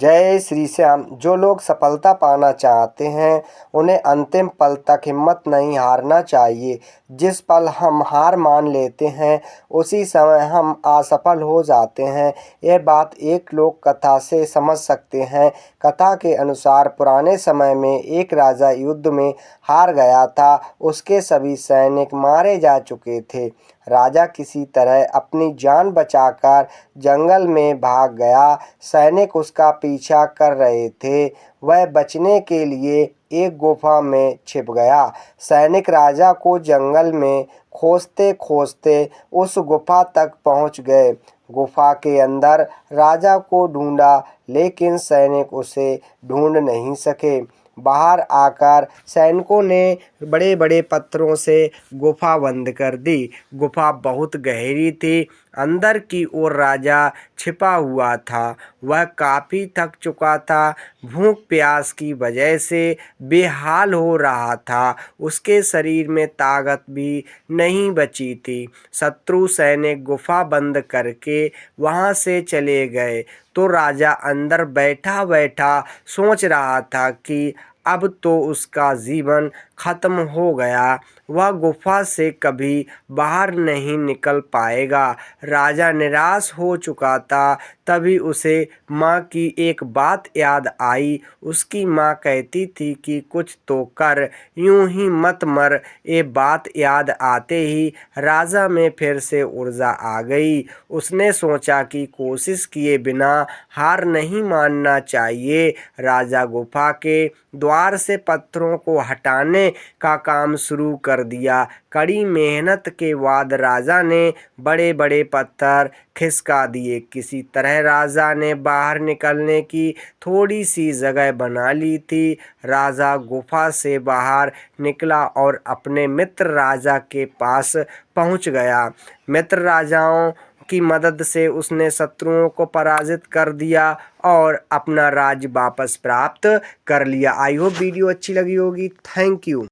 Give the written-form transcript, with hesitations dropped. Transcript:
जय श्री श्याम। जो लोग सफलता पाना चाहते हैं उन्हें अंतिम पल तक हिम्मत नहीं हारना चाहिए। जिस पल हम हार मान लेते हैं उसी समय हम असफल हो जाते हैं। यह बात एक लोक कथा से समझ सकते हैं। कथा के अनुसार पुराने समय में एक राजा युद्ध में हार गया था। उसके सभी सैनिक मारे जा चुके थे। राजा किसी तरह अपनी जान बचाकर जंगल में भाग गया। सैनिक उसका पीछा कर रहे थे। वह बचने के लिए एक गुफा में छिप गया। सैनिक राजा को जंगल में खोजते खोजते उस गुफा तक पहुंच गए। गुफा के अंदर राजा को ढूंढा लेकिन सैनिक उसे ढूंढ नहीं सके। बाहर आकर सैनिकों ने बड़े बड़े पत्थरों से गुफा बंद कर दी। गुफा बहुत गहरी थी। अंदर की ओर राजा छिपा हुआ था। वह काफ़ी थक चुका था। भूख प्यास की वजह से बेहाल हो रहा था। उसके शरीर में ताकत भी नहीं बची थी। शत्रु सैनिक गुफा बंद करके वहां से चले गए तो राजा अंदर बैठा बैठा सोच रहा था कि अब तो उसका जीवन खत्म हो गया। वह गुफा से कभी बाहर नहीं निकल पाएगा। राजा निराश हो चुका था। तभी उसे माँ की एक बात याद आई। उसकी माँ कहती थी कि कुछ तो कर, यूं ही मत मर। ये बात याद आते ही राजा में फिर से ऊर्जा आ गई। उसने सोचा कि कोशिश किए बिना हार नहीं मानना चाहिए। राजा गुफा के द्वार से पत्थरों को हटाने का काम शुरू कर दिया। कड़ी मेहनत के बाद राजा ने बड़े बड़े पत्थर खिसका दिए। किसी तरह राजा ने बाहर निकलने की थोड़ी सी जगह बना ली थी। राजा गुफा से बाहर निकला और अपने मित्र राजा के पास पहुंच गया। मित्र राजाओं की मदद से उसने शत्रुओं को पराजित कर दिया और अपना राज्य वापस प्राप्त कर लिया। आई होप वीडियो अच्छी लगी होगी। Thank you.